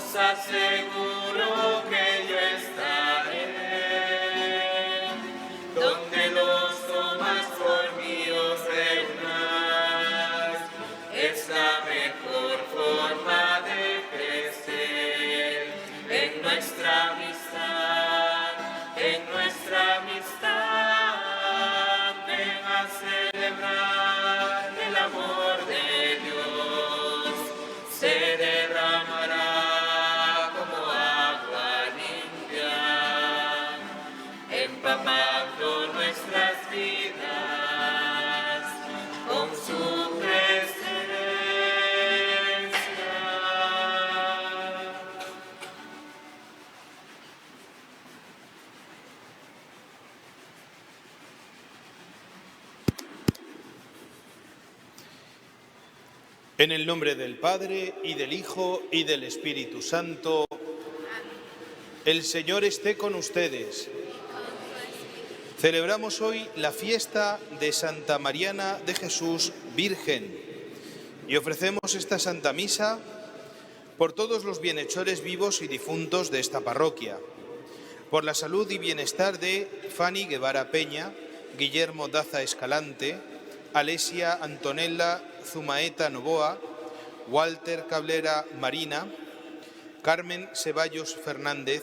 os aseguro que yo estaré donde los tomas por mí os reunáis. Es la mejor forma de crecer en nuestra amistad, en nuestra amistad. Ven a celebrar el amor de Dios. Se derramará como agua limpia, empapando nuestras vidas con su presencia. En el nombre del Padre, y del Hijo, y del Espíritu Santo. El Señor esté con ustedes. Celebramos hoy la fiesta de Santa Mariana de Jesús, Virgen, y ofrecemos esta Santa Misa por todos los bienhechores vivos y difuntos de esta parroquia, por la salud y bienestar de Fanny Guevara Peña, Guillermo Daza Escalante, Alesia Antonella Zumaeta Novoa, Walter Cabrera Marina, Carmen Ceballos Fernández,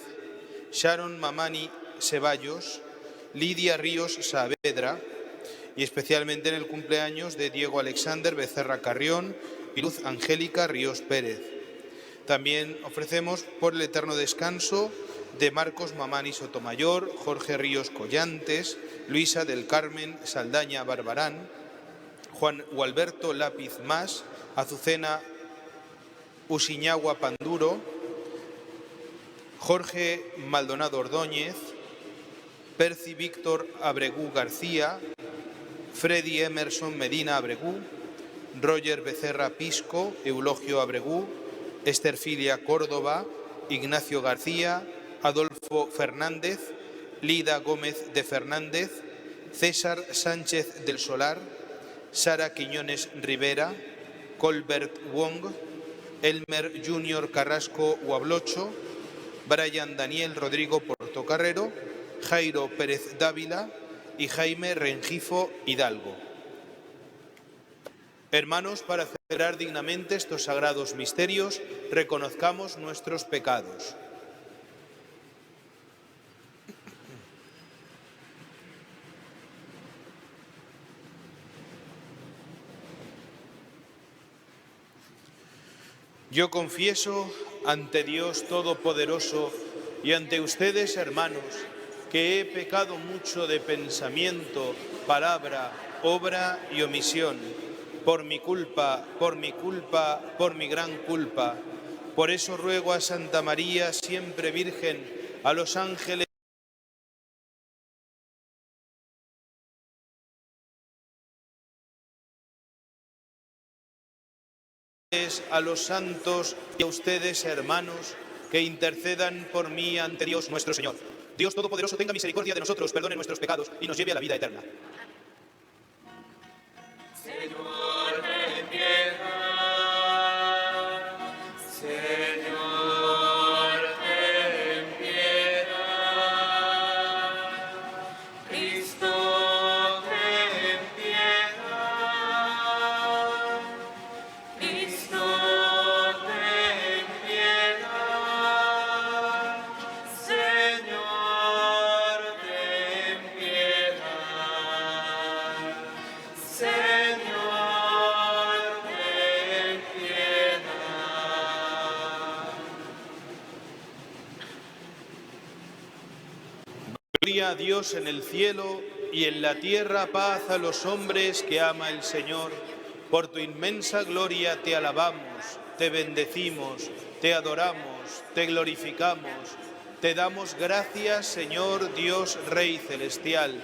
Sharon Mamani Ceballos, Lidia Ríos Saavedra, y especialmente en el cumpleaños de Diego Alexander Becerra Carrión y Luz Angélica Ríos Pérez. También ofrecemos por el eterno descanso de Marcos Mamani Sotomayor, Jorge Ríos Collantes, Luisa del Carmen Saldaña Barbarán, Juan Gualberto Lápiz Mas, Azucena Usiñagua Panduro, Jorge Maldonado Ordóñez, Percy Víctor Abregú García, Freddy Emerson Medina Abregú, Roger Becerra Pisco, Eulogio Abregú, Esterfilia Córdoba, Ignacio García, Adolfo Fernández, Lida Gómez de Fernández, César Sánchez del Solar, Sara Quiñones Rivera, Colbert Wong, Elmer Junior Carrasco Huablocho, Brian Daniel Rodrigo Portocarrero, Jairo Pérez Dávila y Jaime Rengifo Hidalgo. Hermanos, para celebrar dignamente estos sagrados misterios, reconozcamos nuestros pecados. Yo confieso ante Dios Todopoderoso y ante ustedes, hermanos, que he pecado mucho de pensamiento, palabra, obra y omisión, por mi culpa, por mi gran culpa. Por eso ruego a Santa María, siempre Virgen, a los ángeles, a los santos y a ustedes, hermanos, que intercedan por mí ante Dios nuestro Señor. Dios Todopoderoso tenga misericordia de nosotros, perdone nuestros pecados y nos lleve a la vida eterna. Señor, ten piedad. Señor, ten piedad. Cristo, ten piedad. Cristo, ten piedad. Señor, ten piedad. Señor, ten piedad. Gloria a Dios en el cielo y en la tierra paz a los hombres que ama el Señor. Por tu inmensa gloria te alabamos, te bendecimos, te adoramos, te glorificamos. Te damos gracias, Señor Dios Rey Celestial,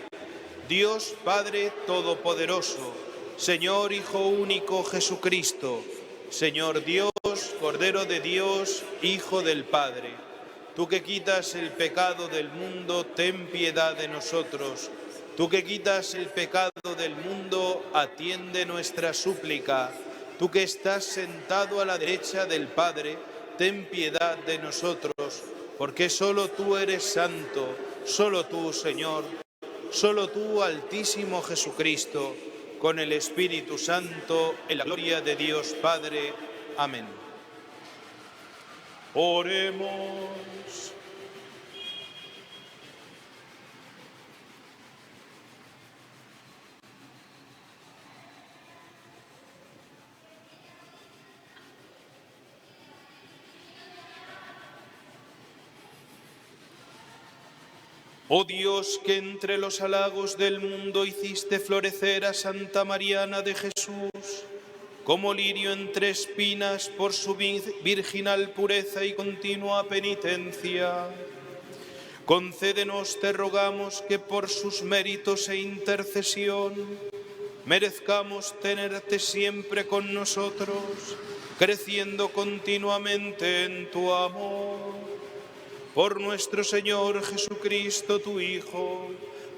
Dios Padre Todopoderoso, Señor Hijo Único Jesucristo, Señor Dios, Cordero de Dios, Hijo del Padre. Tú que quitas el pecado del mundo, ten piedad de nosotros. Tú que quitas el pecado del mundo, atiende nuestra súplica. Tú que estás sentado a la derecha del Padre, ten piedad de nosotros, porque solo tú eres santo, solo tú, Señor, solo tú, Altísimo Jesucristo, con el Espíritu Santo, en la gloria de Dios Padre. Amén. Oremos. Oh Dios, que entre los halagos del mundo hiciste florecer a Santa Mariana de Jesús, como lirio entre espinas por su virginal pureza y continua penitencia. Concédenos, te rogamos, que por sus méritos e intercesión merezcamos tenerte siempre con nosotros, creciendo continuamente en tu amor. Por nuestro Señor Jesucristo, tu Hijo,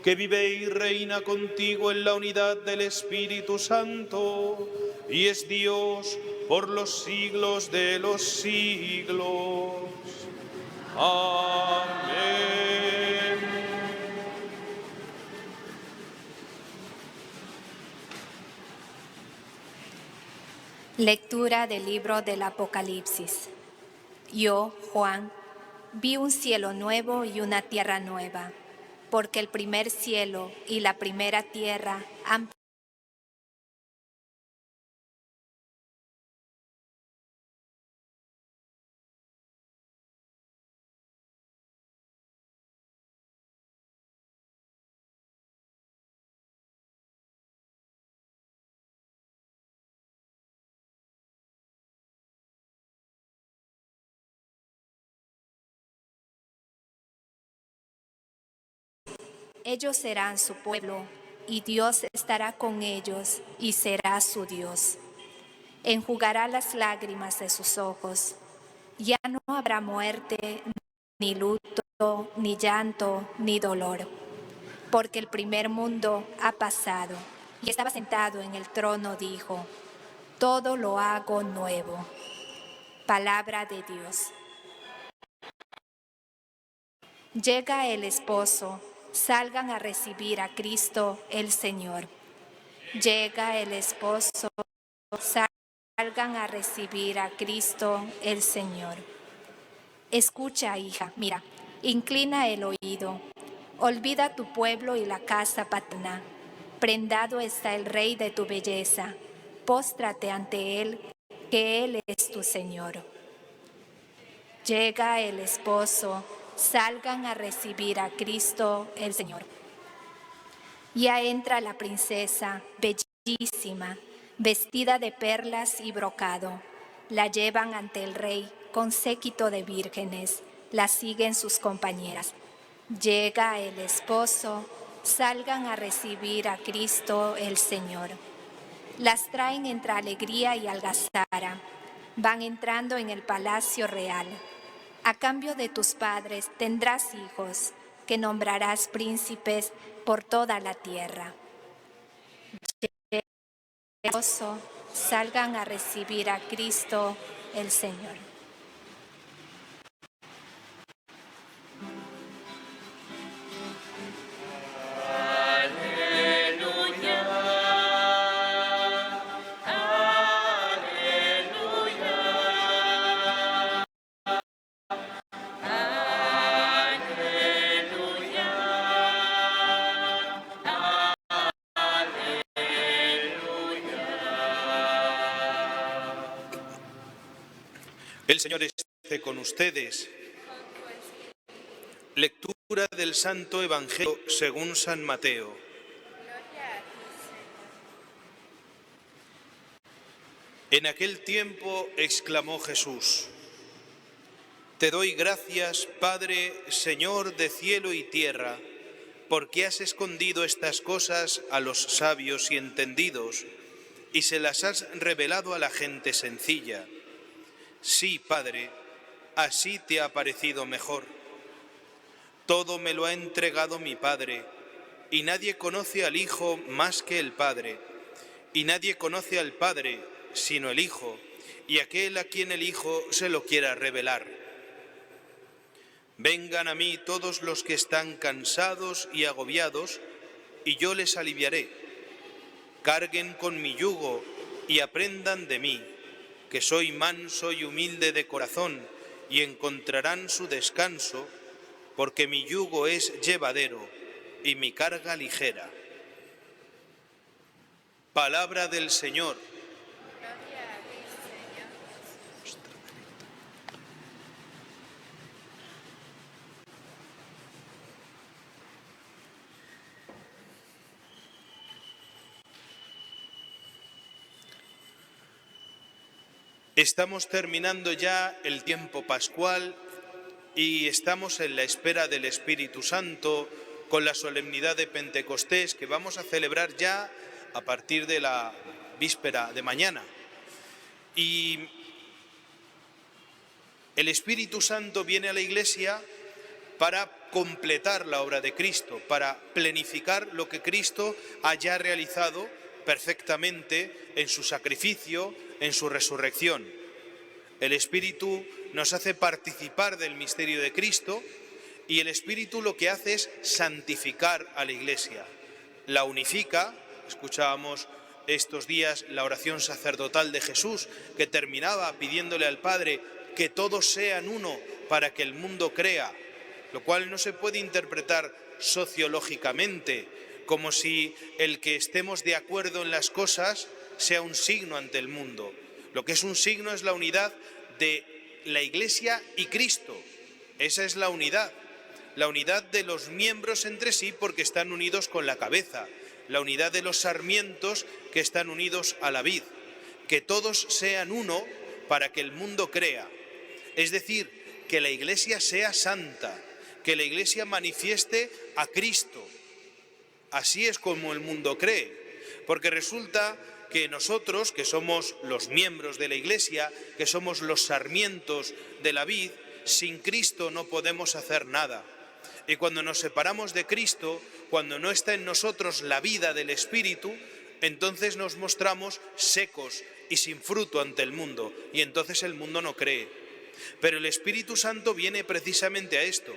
que vive y reina contigo en la unidad del Espíritu Santo, y es Dios por los siglos de los siglos. Amén. Lectura del libro del Apocalipsis. Yo, Juan, vi un cielo nuevo y una tierra nueva, porque el primer cielo y la primera tierra han Ellos serán su pueblo, y Dios estará con ellos, y será su Dios. Enjugará las lágrimas de sus ojos. Ya no habrá muerte, ni luto, ni llanto, ni dolor, porque el primer mundo ha pasado. Y estaba sentado en el trono, dijo: todo lo hago nuevo. Palabra de Dios. Llega el esposo. Salgan a recibir a Cristo el Señor. Llega el esposo, salgan a recibir a Cristo el Señor. Escucha, hija, mira, inclina el oído. Olvida tu pueblo y la casa paterna. Prendado está el Rey de tu belleza. Póstrate ante Él, que Él es tu Señor. Llega el esposo. Salgan a recibir a Cristo el Señor. Ya entra la princesa, bellísima, vestida de perlas y brocado. La llevan ante el rey con séquito de vírgenes. La siguen sus compañeras. Llega el esposo. Salgan a recibir a Cristo el Señor. Las traen entre alegría y algazara. Van entrando en el palacio real. A cambio de tus padres tendrás hijos, que nombrarás príncipes por toda la tierra. Salgan a recibir a Cristo el Señor. El Señor esté con ustedes. Lectura del Santo Evangelio según San Mateo. En aquel tiempo exclamó Jesús: Te doy gracias, Padre, Señor de cielo y tierra, porque has escondido estas cosas a los sabios y entendidos, y se las has revelado a la gente sencilla. Sí, Padre, así te ha parecido mejor. Todo me lo ha entregado mi Padre, y nadie conoce al Hijo más que el Padre, y nadie conoce al Padre sino el Hijo, y aquel a quien el Hijo se lo quiera revelar. Vengan a mí todos los que están cansados y agobiados, y yo les aliviaré. Carguen con mi yugo y aprendan de mí, que soy manso y humilde de corazón, y encontrarán su descanso, porque mi yugo es llevadero y mi carga ligera. Palabra del Señor. Estamos terminando ya el tiempo pascual y estamos en la espera del Espíritu Santo con la solemnidad de Pentecostés que vamos a celebrar ya a partir de la víspera de mañana. Y el Espíritu Santo viene a la Iglesia para completar la obra de Cristo, para plenificar lo que Cristo haya realizado perfectamente en su sacrificio, en su resurrección. El Espíritu nos hace participar del misterio de Cristo y el Espíritu lo que hace es santificar a la Iglesia. La unifica. Escuchábamos estos días la oración sacerdotal de Jesús, que terminaba pidiéndole al Padre que todos sean uno para que el mundo crea, lo cual no se puede interpretar sociológicamente, como si el que estemos de acuerdo en las cosas sea un signo ante el mundo. Lo que es un signo es la unidad de la Iglesia y Cristo. Esa es la unidad de los miembros entre sí porque están unidos con la cabeza, la unidad de los sarmientos que están unidos a la vid, que todos sean uno para que el mundo crea. Es decir, que la Iglesia sea santa, que la Iglesia manifieste a Cristo. Así es como el mundo cree, porque resulta que nosotros, que somos los miembros de la Iglesia, que somos los sarmientos de la vid, sin Cristo no podemos hacer nada. Y cuando nos separamos de Cristo, cuando no está en nosotros la vida del Espíritu, entonces nos mostramos secos y sin fruto ante el mundo, y entonces el mundo no cree. Pero el Espíritu Santo viene precisamente a esto,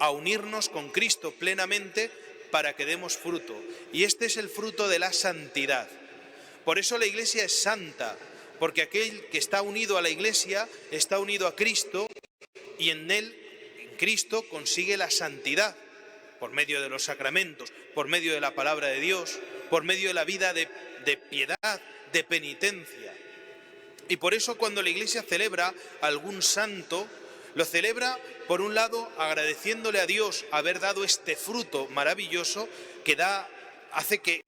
a unirnos con Cristo plenamente para que demos fruto. Y este es el fruto de la santidad. Por eso la Iglesia es santa, porque aquel que está unido a la Iglesia está unido a Cristo y en él, en Cristo, consigue la santidad por medio de los sacramentos, por medio de la palabra de Dios, por medio de la vida de piedad, de penitencia. Y por eso cuando la Iglesia celebra algún santo, lo celebra por un lado agradeciéndole a Dios haber dado este fruto maravilloso que hace que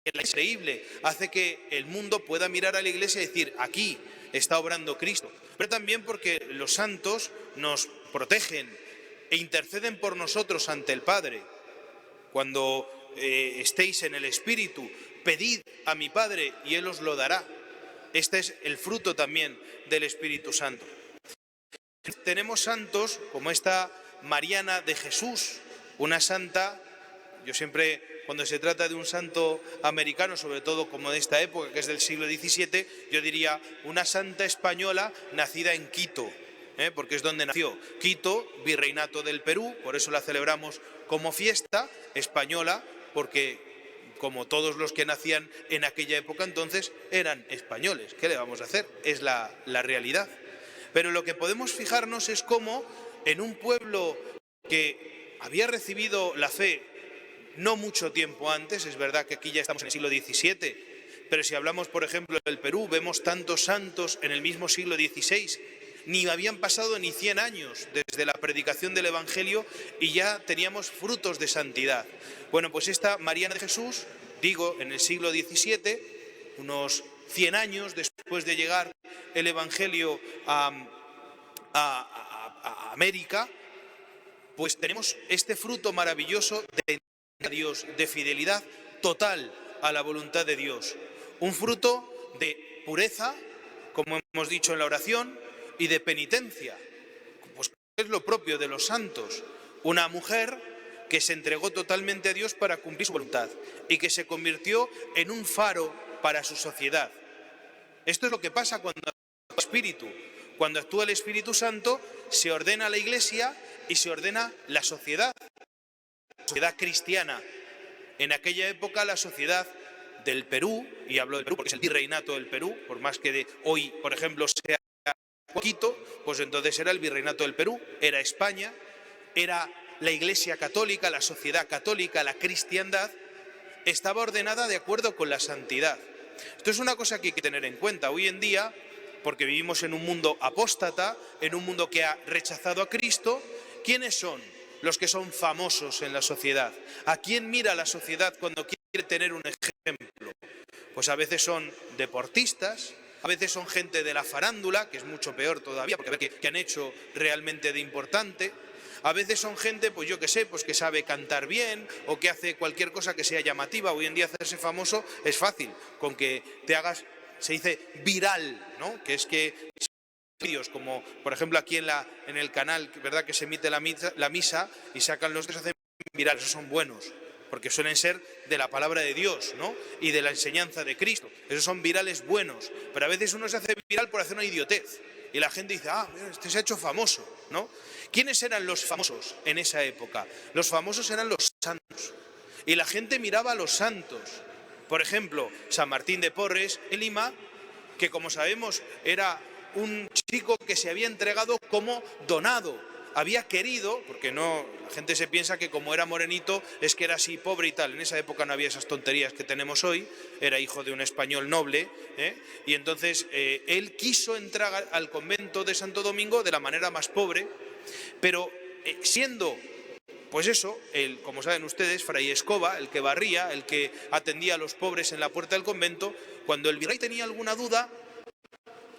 increíble, hace que el mundo pueda mirar a la Iglesia y decir, aquí está obrando Cristo. Pero también porque los santos nos protegen e interceden por nosotros ante el Padre. Cuando estéis en el Espíritu, pedid a mi Padre y Él os lo dará. Este es el fruto también del Espíritu Santo. Tenemos santos como esta Mariana de Jesús, una santa. Yo siempre, cuando se trata de un santo americano, sobre todo como de esta época, que es del siglo XVII, yo diría una santa española nacida en Quito, porque es donde nació. Quito, virreinato del Perú, por eso la celebramos como fiesta española, porque como todos los que nacían en aquella época entonces eran españoles. ¿Qué le vamos a hacer? Es la realidad. Pero lo que podemos fijarnos es cómo en un pueblo que había recibido la fe no mucho tiempo antes, es verdad que aquí ya estamos en el siglo XVII, pero si hablamos, por ejemplo, del Perú, vemos tantos santos en el mismo siglo XVI, ni habían pasado ni 100 años desde la predicación del Evangelio y ya teníamos frutos de santidad. Bueno, pues esta Mariana de Jesús, digo, en el siglo XVII, unos 100 años después de llegar el Evangelio a América, pues tenemos este fruto maravilloso de Dios, de fidelidad total a la voluntad de Dios. Un fruto de pureza, como hemos dicho en la oración, y de penitencia, pues es lo propio de los santos. Una mujer que se entregó totalmente a Dios para cumplir su voluntad y que se convirtió en un faro para su sociedad. Esto es lo que pasa cuando actúa el Espíritu. Cuando actúa el Espíritu Santo, se ordena la Iglesia y se ordena la sociedad cristiana. En aquella época la sociedad del Perú, y hablo del Perú porque es el virreinato del Perú, por más que de hoy, por ejemplo, sea Quito, pues entonces era el virreinato del Perú, era España, era la Iglesia católica, la sociedad católica, la cristiandad, estaba ordenada de acuerdo con la santidad. Esto es una cosa que hay que tener en cuenta hoy en día, porque vivimos en un mundo apóstata, en un mundo que ha rechazado a Cristo. ¿Quiénes son los que son famosos en la sociedad? ¿A quién mira la sociedad cuando quiere tener un ejemplo? Pues a veces son deportistas, a veces son gente de la farándula, que es mucho peor todavía, porque a ver qué han hecho realmente de importante. A veces son gente, pues yo qué sé, pues que sabe cantar bien o que hace cualquier cosa que sea llamativa. Hoy en día hacerse famoso es fácil, con que te hagas, se dice viral, ¿no? Que es que vídeos como, por ejemplo, aquí en el canal, ¿verdad?, que se emite la misa y sacan los que se hacen virales, esos son buenos, porque suelen ser de la palabra de Dios, ¿no?, y de la enseñanza de Cristo. Esos son virales buenos, pero a veces uno se hace viral por hacer una idiotez y la gente dice, ah, mira, este se ha hecho famoso, ¿no? ¿Quiénes eran los famosos en esa época? Los famosos eran los santos y la gente miraba a los santos. Por ejemplo, San Martín de Porres en Lima, que como sabemos era un chico que se había entregado como donado, había querido, porque no, la gente se piensa que como era morenito es que era así pobre y tal. En esa época no había esas tonterías que tenemos hoy, era hijo de un español noble, y entonces él quiso entrar al convento de Santo Domingo de la manera más pobre, pero siendo, pues eso, como saben ustedes, Fray Escoba, el que barría, el que atendía a los pobres en la puerta del convento, cuando el virrey tenía alguna duda,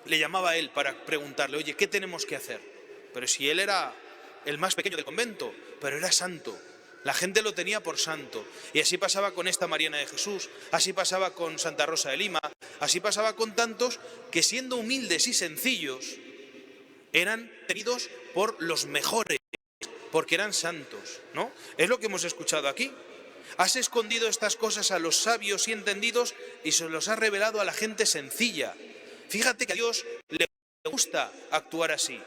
le llamaba a él para preguntarle, oye, ¿qué tenemos que hacer? Pero si él era el más pequeño del convento, pero era santo. La gente lo tenía por santo. Y así pasaba con esta Mariana de Jesús, así pasaba con Santa Rosa de Lima, así pasaba con tantos que siendo humildes y sencillos, eran tenidos por los mejores, porque eran santos, ¿no? Es lo que hemos escuchado aquí. Has escondido estas cosas a los sabios y entendidos y se los has revelado a la gente sencilla. Fíjate que a Dios le gusta actuar así.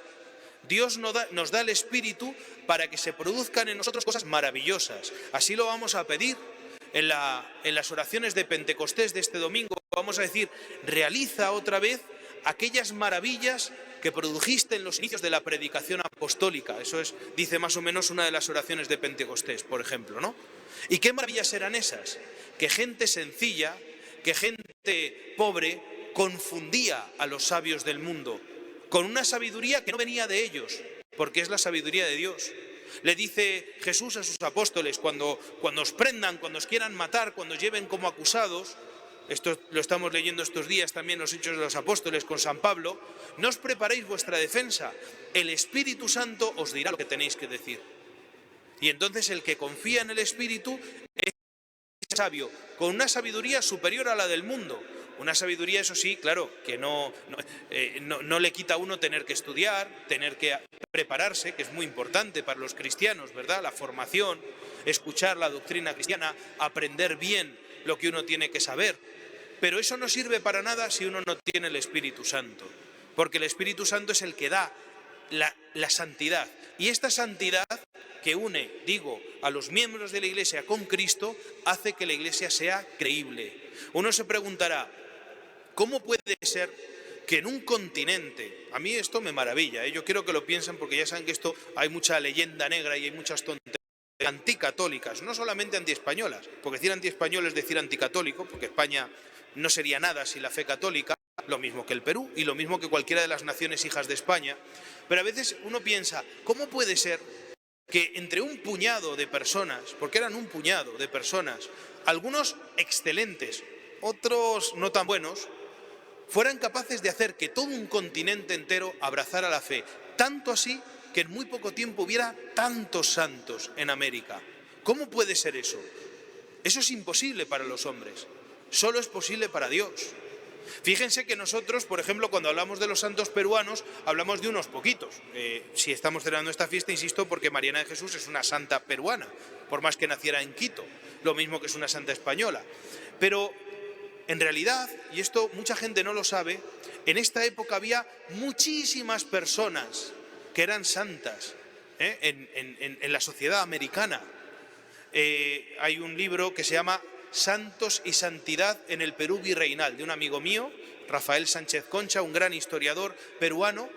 Dios nos da el Espíritu para que se produzcan en nosotros cosas maravillosas. Así lo vamos a pedir en las oraciones de Pentecostés de este domingo. Vamos a decir, realiza otra vez aquellas maravillas que produjiste en los inicios de la predicación apostólica. Eso dice más o menos una de las oraciones de Pentecostés, por ejemplo, ¿no? ¿Y qué maravillas eran esas? Que gente sencilla, que gente pobre confundía a los sabios del mundo con una sabiduría que no venía de ellos, porque es la sabiduría de Dios. Le dice Jesús a sus apóstoles, cuando os prendan, cuando os quieran matar, cuando os lleven como acusados, esto lo estamos leyendo estos días también los Hechos de los Apóstoles con San Pablo, no os preparéis vuestra defensa, el Espíritu Santo os dirá lo que tenéis que decir. Y entonces el que confía en el Espíritu es sabio, con una sabiduría superior a la del mundo. Una sabiduría, eso sí, claro, que no le quita a uno tener que estudiar, tener que prepararse, que es muy importante para los cristianos, ¿verdad? La formación, escuchar la doctrina cristiana, aprender bien lo que uno tiene que saber. Pero eso no sirve para nada si uno no tiene el Espíritu Santo, porque el Espíritu Santo es el que da la santidad. Y esta santidad que une, digo, a los miembros de la Iglesia con Cristo, hace que la Iglesia sea creíble. Uno se preguntará, ¿cómo puede ser que en un continente, a mí esto me maravilla, yo quiero que lo piensen porque ya saben que esto hay mucha leyenda negra y hay muchas tonterías anticatólicas, no solamente antiespañolas, porque decir antiespañol es decir anticatólico, porque España no sería nada sin la fe católica, lo mismo que el Perú y lo mismo que cualquiera de las naciones hijas de España, pero a veces uno piensa, ¿cómo puede ser que entre un puñado de personas, porque eran un puñado de personas, algunos excelentes, otros no tan buenos, fueran capaces de hacer que todo un continente entero abrazara la fe, tanto así que en muy poco tiempo hubiera tantos santos en América? ¿Cómo puede ser eso? Eso es imposible para los hombres, solo es posible para Dios. Fíjense que nosotros, por ejemplo, cuando hablamos de los santos peruanos, hablamos de unos poquitos. Si estamos celebrando esta fiesta, insisto, porque Mariana de Jesús es una santa peruana, por más que naciera en Quito, lo mismo que es una santa española. Pero En realidad, y esto mucha gente no lo sabe, en esta época había muchísimas personas que eran santas en la sociedad americana. Hay un libro que se llama Santos y Santidad en el Perú Virreinal, de un amigo mío, Rafael Sánchez Concha, un gran historiador peruano,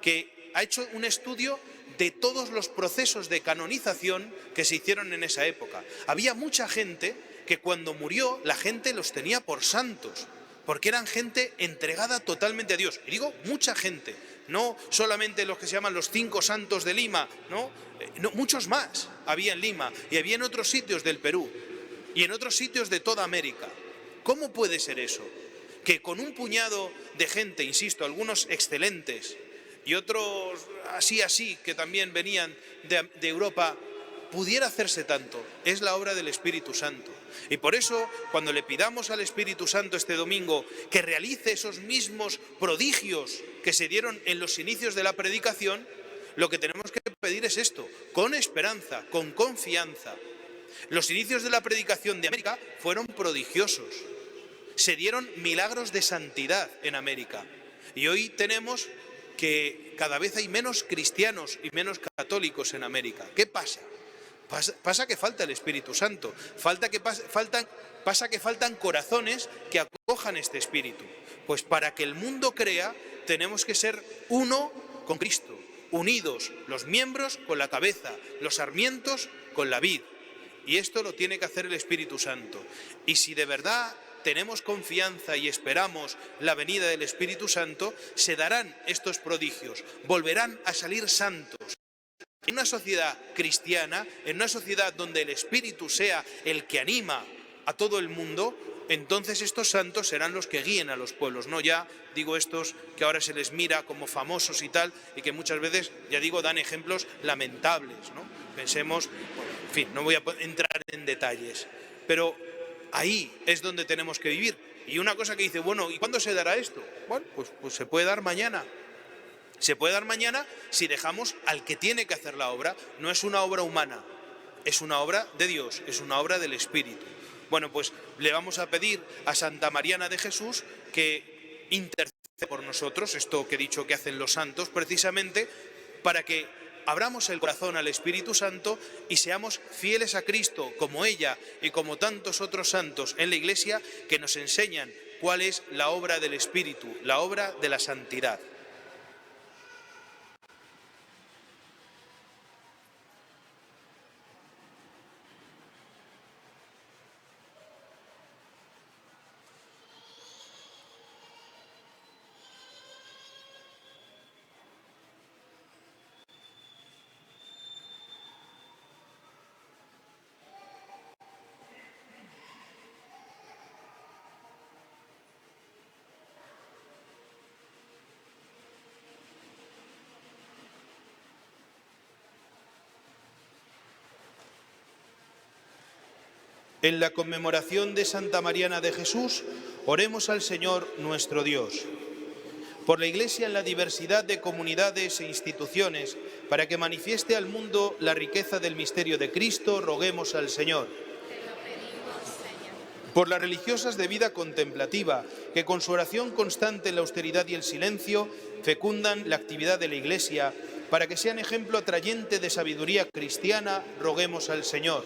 que ha hecho un estudio de todos los procesos de canonización que se hicieron en esa época. Había mucha gente que cuando murió la gente los tenía por santos, porque eran gente entregada totalmente a Dios. Y digo mucha gente, no solamente los que se llaman los 5 santos de Lima, no, muchos más había en Lima y había en otros sitios del Perú y en otros sitios de toda América. ¿Cómo puede ser eso? Que con un puñado de gente, insisto, algunos excelentes y otros así, que también venían de Europa, pudiera hacerse tanto. Es la obra del Espíritu Santo. Y por eso, cuando le pidamos al Espíritu Santo este domingo que realice esos mismos prodigios que se dieron en los inicios de la predicación, lo que tenemos que pedir es esto, con esperanza, con confianza. Los inicios de la predicación de América fueron prodigiosos. Se dieron milagros de santidad en América. Y hoy tenemos que cada vez hay menos cristianos y menos católicos en América. ¿Qué pasa? Pasa que falta el Espíritu Santo, pasa que faltan corazones que acojan este Espíritu. Pues para que el mundo crea, tenemos que ser uno con Cristo, unidos, los miembros con la cabeza, los sarmientos con la vid. Y esto lo tiene que hacer el Espíritu Santo. Y si de verdad tenemos confianza y esperamos la venida del Espíritu Santo, se darán estos prodigios, volverán a salir santos. En una sociedad cristiana, en una sociedad donde el Espíritu sea el que anima a todo el mundo, entonces estos santos serán los que guíen a los pueblos, no ya, digo, estos que ahora se les mira como famosos y tal, y que muchas veces, ya digo, dan ejemplos lamentables, ¿no? Pensemos, bueno, en fin, no voy a entrar en detalles, pero ahí es donde tenemos que vivir. Y una cosa que dice, bueno, ¿y cuándo se dará esto? Bueno, pues se puede dar mañana. Se puede dar mañana si dejamos al que tiene que hacer la obra. No es una obra humana, es una obra de Dios, es una obra del Espíritu. Bueno, pues le vamos a pedir a Santa Mariana de Jesús que interceda por nosotros, esto que he dicho que hacen los santos, precisamente para que abramos el corazón al Espíritu Santo y seamos fieles a Cristo, como ella y como tantos otros santos en la Iglesia que nos enseñan cuál es la obra del Espíritu, la obra de la santidad. En la conmemoración de Santa Mariana de Jesús, oremos al Señor nuestro Dios. Por la Iglesia en la diversidad de comunidades e instituciones, para que manifieste al mundo la riqueza del misterio de Cristo, roguemos al Señor. Por las religiosas de vida contemplativa, que con su oración constante en la austeridad y el silencio fecundan la actividad de la Iglesia, para que sean ejemplo atrayente de sabiduría cristiana, roguemos al Señor.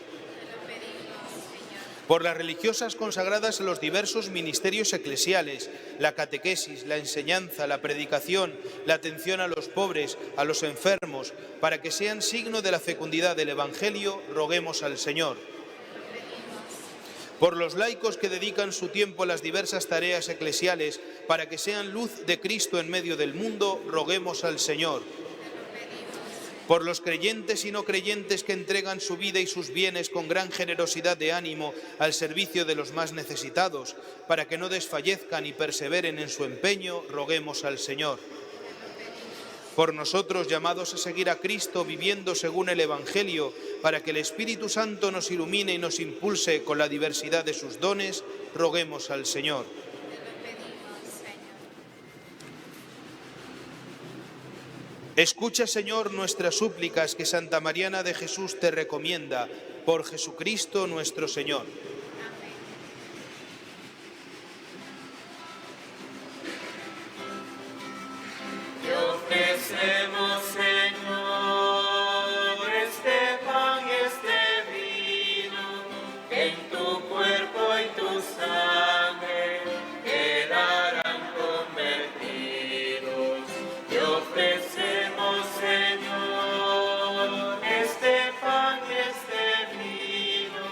Por las religiosas consagradas a los diversos ministerios eclesiales, la catequesis, la enseñanza, la predicación, la atención a los pobres, a los enfermos, para que sean signo de la fecundidad del Evangelio, roguemos al Señor. Por los laicos que dedican su tiempo a las diversas tareas eclesiales, para que sean luz de Cristo en medio del mundo, roguemos al Señor. Por los creyentes y no creyentes que entregan su vida y sus bienes con gran generosidad de ánimo al servicio de los más necesitados, para que no desfallezcan y perseveren en su empeño, roguemos al Señor. Por nosotros, llamados a seguir a Cristo viviendo según el Evangelio, para que el Espíritu Santo nos ilumine y nos impulse con la diversidad de sus dones, roguemos al Señor. Escucha, Señor, nuestras súplicas que Santa Mariana de Jesús te recomienda, por Jesucristo nuestro Señor. ofrecemos, Señor, este pan y este vino, en tu cuerpo y tu sangre quedarán convertidos. Te ofrecemos, Señor, este pan y este vino,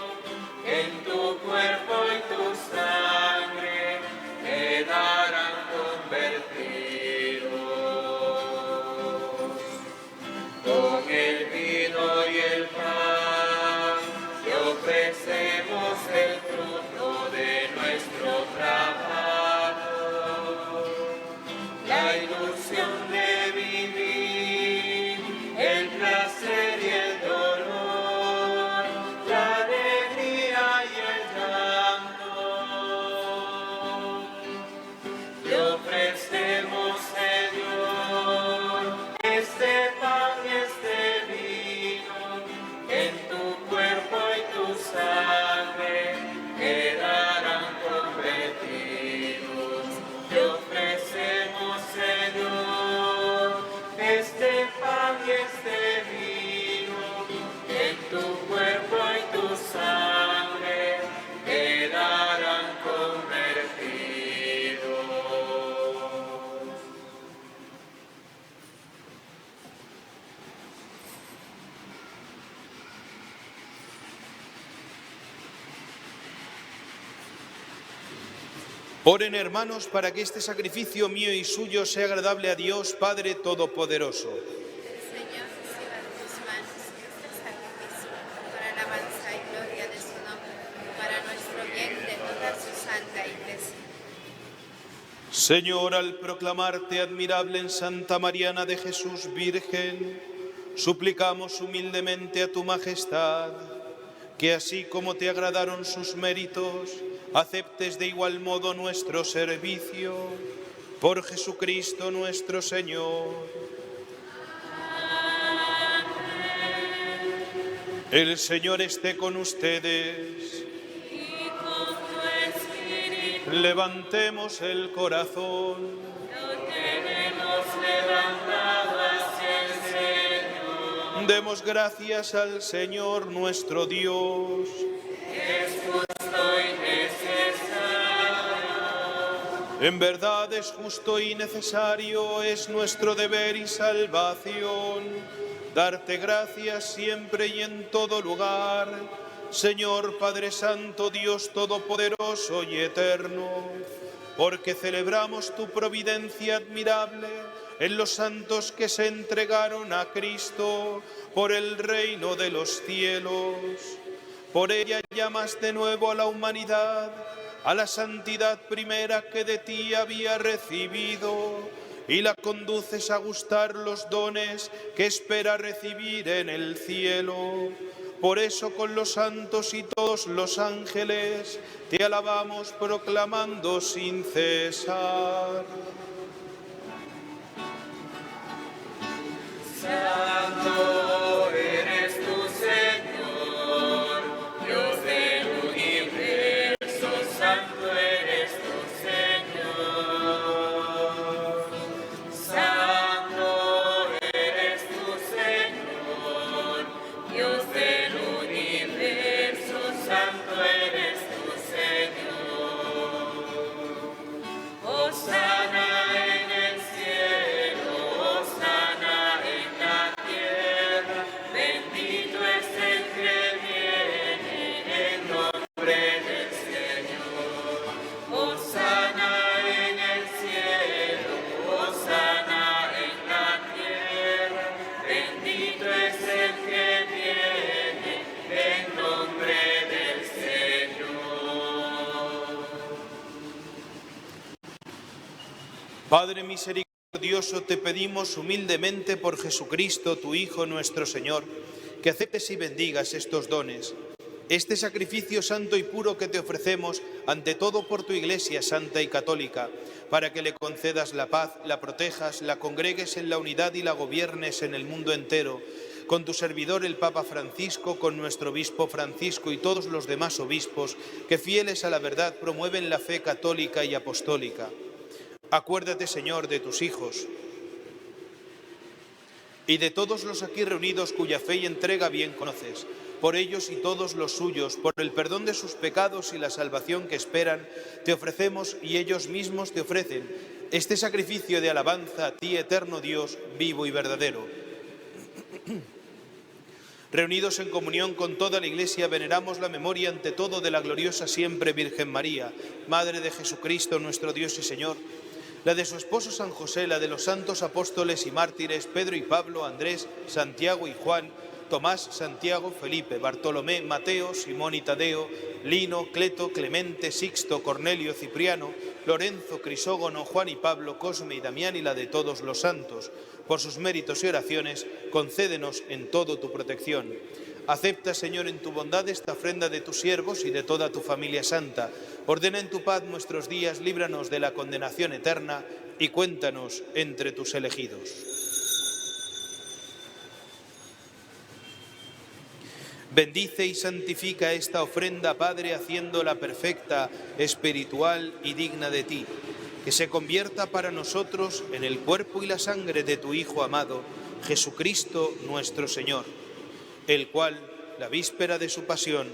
en tu cuerpo y tu sangre quedarán convertidos. Con el vino y el pan te ofrecemos el fruto de nuestro trabajo, la ilusión de vivir, el placer y el dolor, la alegría y el llanto. Te ofrecemos, Señor, este pan y este vino, en tu cuerpo y tu sangre quedarán convertidos. Te ofrecemos, Señor, este pan y este vino, en tu cuerpo y tu sangre quedarán convertidos. Oren, hermanos, para que este sacrificio mío y suyo sea agradable a Dios, Padre Todopoderoso. Señor, reciba de tus manos este sacrificio para alabanza y gloria de su nombre, para nuestro bien y de toda su santa iglesia. Señor, al proclamarte admirable en Santa Mariana de Jesús Virgen, suplicamos humildemente a tu majestad que así como te agradaron sus méritos, aceptes de igual modo nuestro servicio. Por Jesucristo nuestro Señor. El Señor esté con ustedes. Levantemos el corazón. Demos gracias al Señor nuestro Dios. En verdad es justo y necesario, es nuestro deber y salvación, darte gracias siempre y en todo lugar, Señor Padre Santo, Dios Todopoderoso y Eterno, porque celebramos tu providencia admirable en los santos que se entregaron a Cristo por el reino de los cielos. Por ella llamas de nuevo a la humanidad a la santidad primera que de ti había recibido, y la conduces a gustar los dones que espera recibir en el cielo. Por eso con los santos y todos los ángeles te alabamos proclamando sin cesar. Santo eres tú, Señor, Dios del universo, santo eres tú, Señor. Santo eres tú, Señor, Dios del universo, santo eres tú, Señor. Hosana en el cielo, hosana en la tierra, bendito es el que viene en nombre del Señor. Hosana en el cielo, hosana en la tierra, bendito es el que viene en nombre del Señor. Padre misericordioso, te pedimos humildemente por Jesucristo, tu Hijo nuestro Señor, que aceptes y bendigas estos dones, este sacrificio santo y puro que te ofrecemos, ante todo por tu Iglesia santa y católica, para que le concedas la paz, la protejas, la congregues en la unidad y la gobiernes en el mundo entero, con tu servidor el Papa Francisco, con nuestro obispo Francisco y todos los demás obispos que fieles a la verdad promueven la fe católica y apostólica. Acuérdate, Señor, de tus hijos y de todos los aquí reunidos cuya fe y entrega bien conoces, por ellos y todos los suyos, por el perdón de sus pecados y la salvación que esperan, te ofrecemos y ellos mismos te ofrecen este sacrificio de alabanza a ti, eterno Dios, vivo y verdadero. Reunidos en comunión con toda la Iglesia, veneramos la memoria ante todo de la gloriosa siempre Virgen María, Madre de Jesucristo, nuestro Dios y Señor, la de su esposo San José, la de los santos apóstoles y mártires Pedro y Pablo, Andrés, Santiago y Juan, Tomás, Santiago, Felipe, Bartolomé, Mateo, Simón y Tadeo, Lino, Cleto, Clemente, Sixto, Cornelio, Cipriano, Lorenzo, Crisógono, Juan y Pablo, Cosme y Damián y la de todos los santos. Por sus méritos y oraciones, concédenos en todo tu protección. Acepta, Señor, en tu bondad esta ofrenda de tus siervos y de toda tu familia santa. Ordena en tu paz nuestros días, líbranos de la condenación eterna y cuéntanos entre tus elegidos. Bendice y santifica esta ofrenda, Padre, haciéndola perfecta, espiritual y digna de ti. Que se convierta para nosotros en el cuerpo y la sangre de tu Hijo amado, Jesucristo nuestro Señor, el cual, la víspera de su pasión,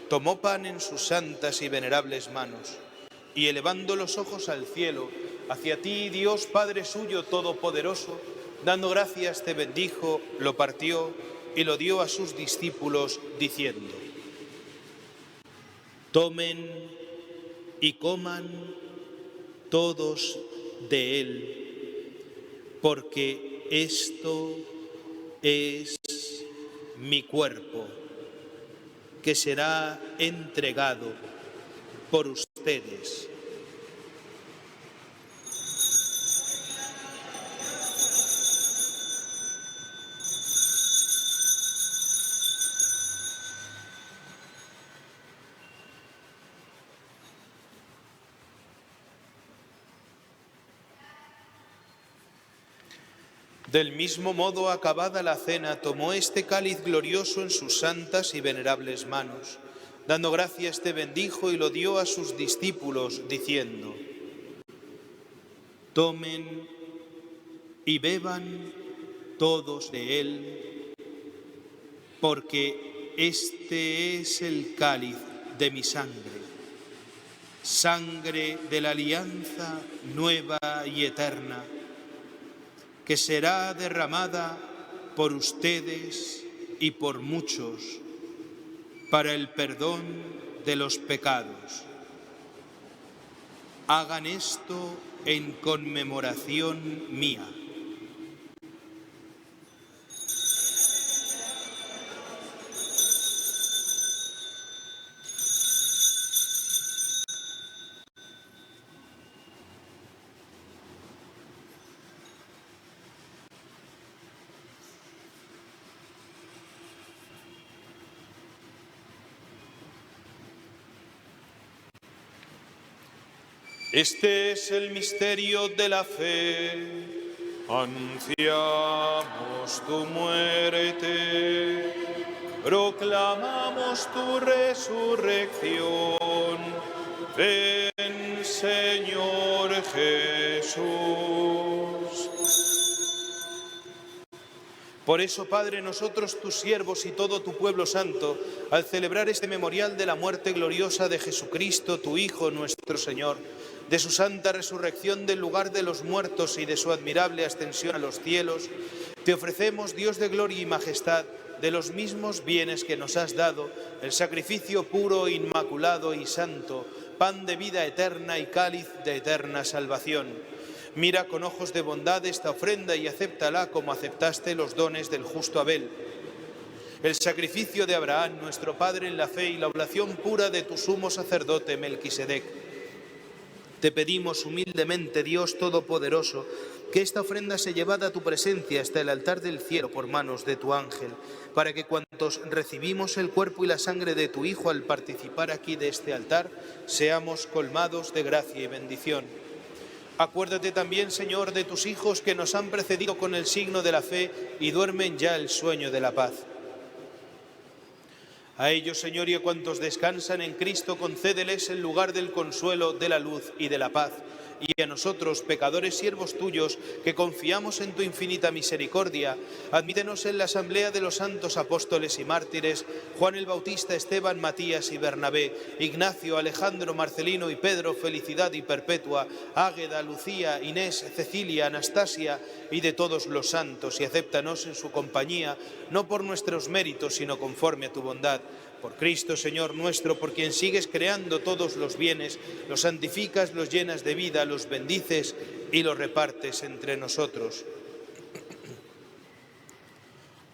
tomó pan en sus santas y venerables manos, y elevando los ojos al cielo, hacia ti, Dios Padre suyo todopoderoso, dando gracias te bendijo, lo partió y lo dio a sus discípulos, diciendo: tomen y coman todos de él, porque esto es mi cuerpo, que será entregado por ustedes. Del mismo modo, acabada la cena, tomó este cáliz glorioso en sus santas y venerables manos. Dando gracias te bendijo y lo dio a sus discípulos, diciendo: tomen y beban todos de él, porque este es el cáliz de mi sangre, sangre de la alianza nueva y eterna, que será derramada por ustedes y por muchos para el perdón de los pecados. Hagan esto en conmemoración mía. Este es el misterio de la fe. Anunciamos tu muerte, proclamamos tu resurrección. Ven, Señor Jesús. Por eso, Padre, nosotros, tus siervos y todo tu pueblo santo, al celebrar este memorial de la muerte gloriosa de Jesucristo, tu Hijo, nuestro Señor, de su santa resurrección del lugar de los muertos y de su admirable ascensión a los cielos, te ofrecemos, Dios de gloria y majestad, de los mismos bienes que nos has dado, el sacrificio puro, inmaculado y santo, pan de vida eterna y cáliz de eterna salvación. Mira con ojos de bondad esta ofrenda y acéptala como aceptaste los dones del justo Abel, el sacrificio de Abraham, nuestro Padre en la fe, y la oblación pura de tu sumo sacerdote Melquisedec. Te pedimos humildemente, Dios Todopoderoso, que esta ofrenda sea llevada a tu presencia hasta el altar del cielo por manos de tu ángel, para que cuantos recibimos el cuerpo y la sangre de tu Hijo al participar aquí de este altar, seamos colmados de gracia y bendición. Acuérdate también, Señor, de tus hijos que nos han precedido con el signo de la fe y duermen ya el sueño de la paz. A ellos, Señor, y a cuantos descansan en Cristo, concédeles el lugar del consuelo, de la luz y de la paz. y a nosotros, pecadores siervos tuyos, que confiamos en tu infinita misericordia, admítenos en la asamblea de los santos apóstoles y mártires, Juan el Bautista, Esteban, Matías y Bernabé, Ignacio, Alejandro, Marcelino y Pedro, Felicidad y Perpetua, Águeda, Lucía, Inés, Cecilia, Anastasia y de todos los santos, y acéptanos en su compañía, no por nuestros méritos, sino conforme a tu bondad. Por Cristo, Señor nuestro, por quien sigues creando todos los bienes, los santificas, los llenas de vida, los bendices y los repartes entre nosotros.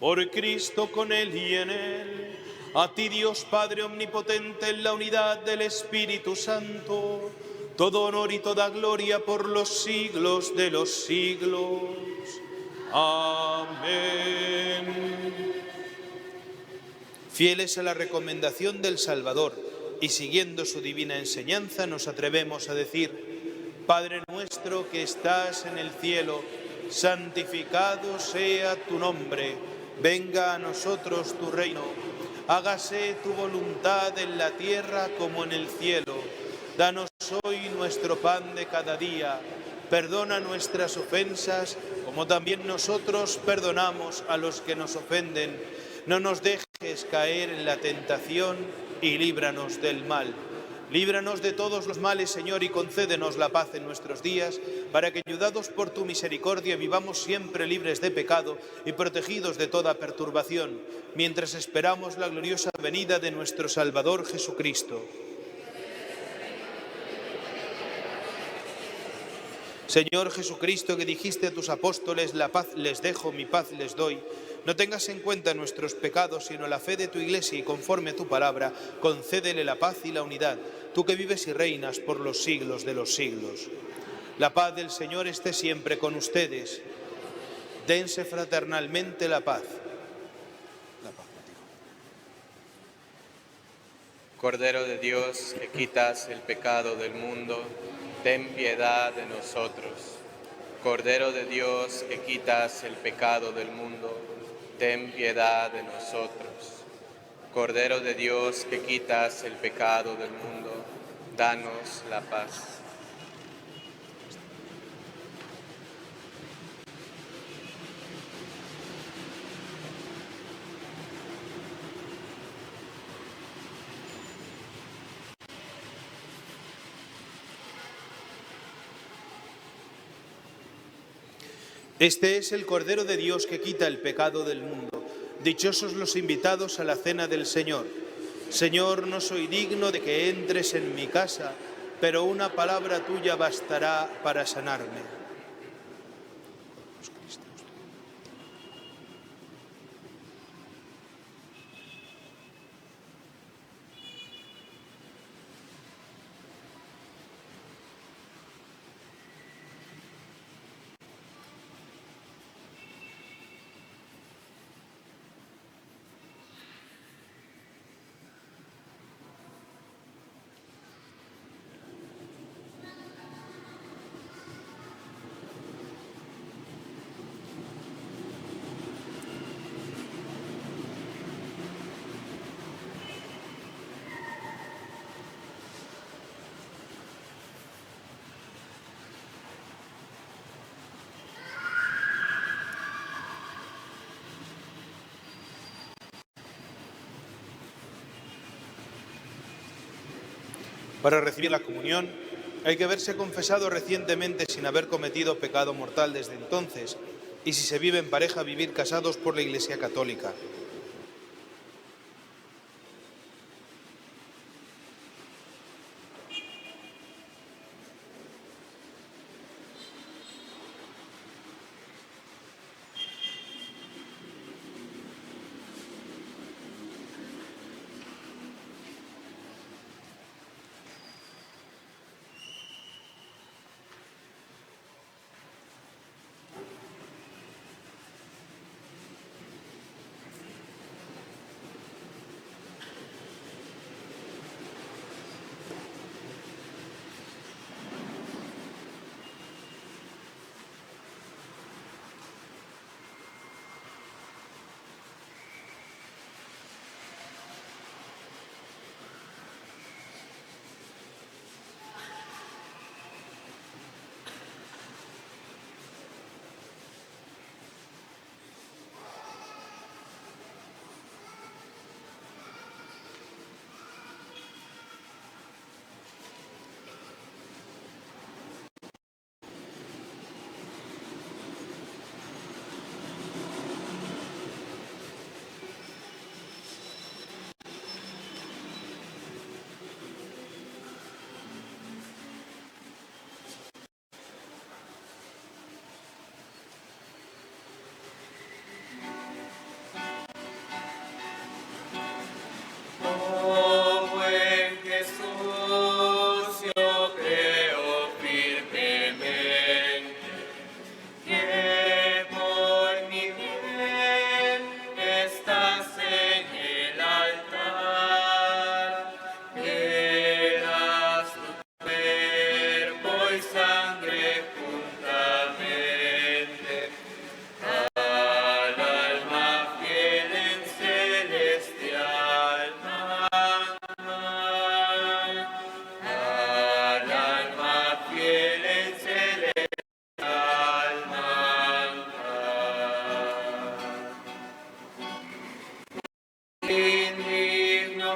Por Cristo, con Él y en Él, a ti Dios Padre Omnipotente, en la unidad del Espíritu Santo, todo honor y toda gloria por los siglos de los siglos. Amén. Fieles a la recomendación del Salvador y siguiendo su divina enseñanza, nos atrevemos a decir: Padre nuestro que estás en el cielo, santificado sea tu nombre. Venga a nosotros tu reino. Hágase tu voluntad en la tierra como en el cielo. Danos hoy nuestro pan de cada día. Perdona nuestras ofensas, como también nosotros perdonamos a los que nos ofenden. No nos dejes caer en la tentación y líbranos del mal. Líbranos de todos los males, Señor, y concédenos la paz en nuestros días, para que, ayudados por tu misericordia, vivamos siempre libres de pecado y protegidos de toda perturbación, mientras esperamos la gloriosa venida de nuestro Salvador Jesucristo. Señor Jesucristo, que dijiste a tus apóstoles: la paz les dejo, mi paz les doy, no tengas en cuenta nuestros pecados, sino la fe de tu Iglesia, y conforme a tu palabra, concédele la paz y la unidad, tú que vives y reinas por los siglos de los siglos. La paz del Señor esté siempre con ustedes. Dense fraternalmente la paz. La paz contigo. Cordero de Dios, que quitas el pecado del mundo, ten piedad de nosotros. Cordero de Dios, que quitas el pecado del mundo, ten piedad de nosotros. Cordero de Dios, que quitas el pecado del mundo, danos la paz. Este es el Cordero de Dios que quita el pecado del mundo. Dichosos los invitados a la cena del Señor. Señor, no soy digno de que entres en mi casa, pero una palabra tuya bastará para sanarme. Para recibir la comunión hay que haberse confesado recientemente sin haber cometido pecado mortal desde entonces, y si se vive en pareja, vivir casados por la Iglesia Católica.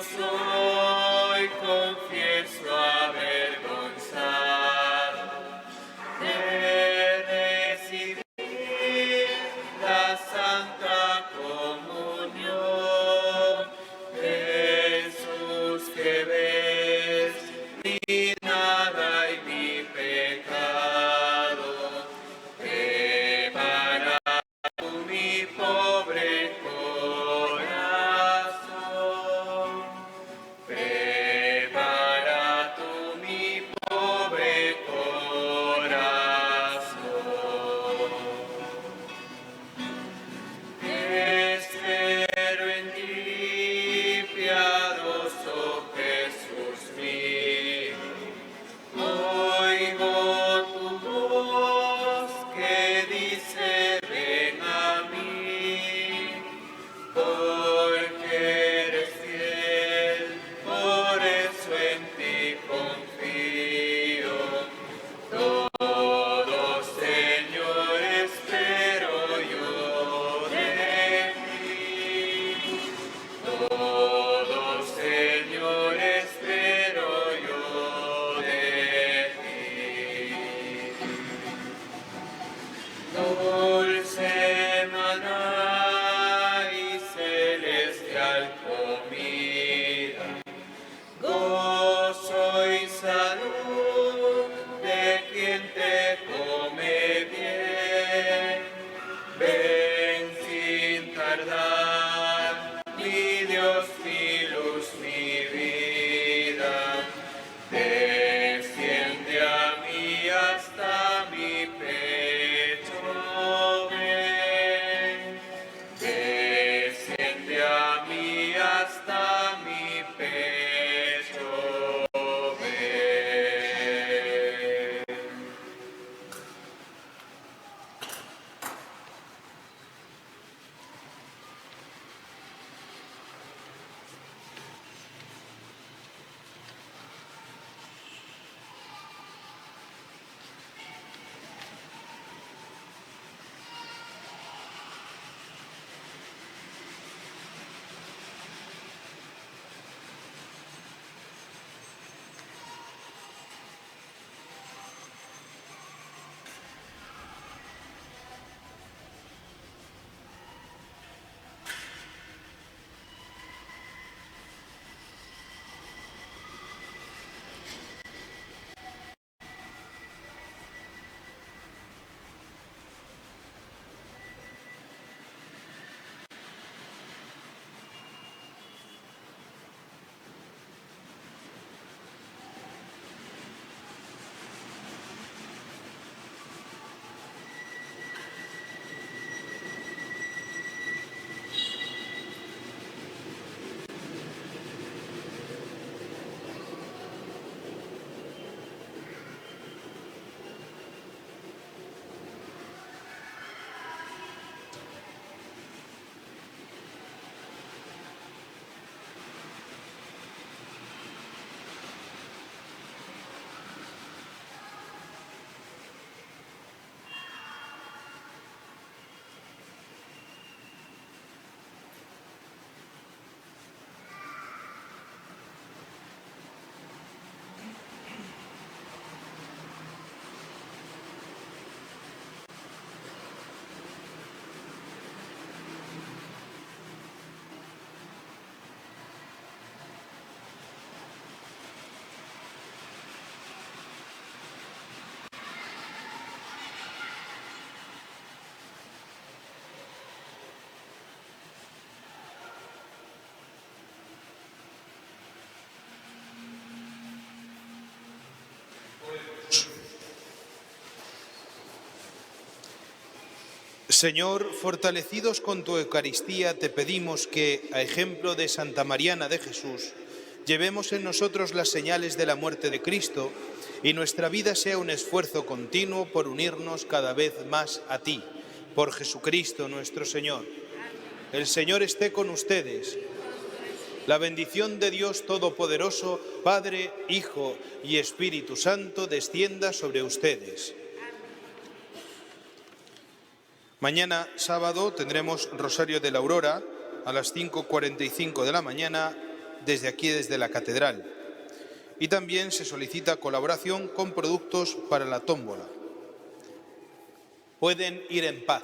soy, confieso avergonzado de recibir la Santa Comunión. Jesús, que ves mi nada y mi pecado, prepara tú mi pobre corazón. Prepara tú mi pobre corazón. Espero en ti, piadoso Jesús mío. Oigo tu voz que dice: ven a mí, porque eres fiel, por eso en ti confío. Todo, Señor, espero yo de ti. Todo, Señor, espero yo de ti. Dulce maná y celestial comida, gozo y salud de quien te come bien. Ven sin tardar, mi Dios, mi luz, mi vida. Desciende a mí hasta mi pecho, ven. Desciende a mí hasta mi pecho, ven. Señor, fortalecidos con tu Eucaristía, te pedimos que, a ejemplo de Santa Mariana de Jesús, llevemos en nosotros las señales de la muerte de Cristo y nuestra vida sea un esfuerzo continuo por unirnos cada vez más a ti. Por Jesucristo nuestro Señor. El Señor esté con ustedes. La bendición de Dios Todopoderoso, Padre, Hijo y Espíritu Santo, descienda sobre ustedes. Mañana sábado tendremos Rosario de la Aurora a las 5:45 de la mañana desde aquí, desde la catedral. Y también se solicita colaboración con productos para la tómbola. Pueden ir en paz.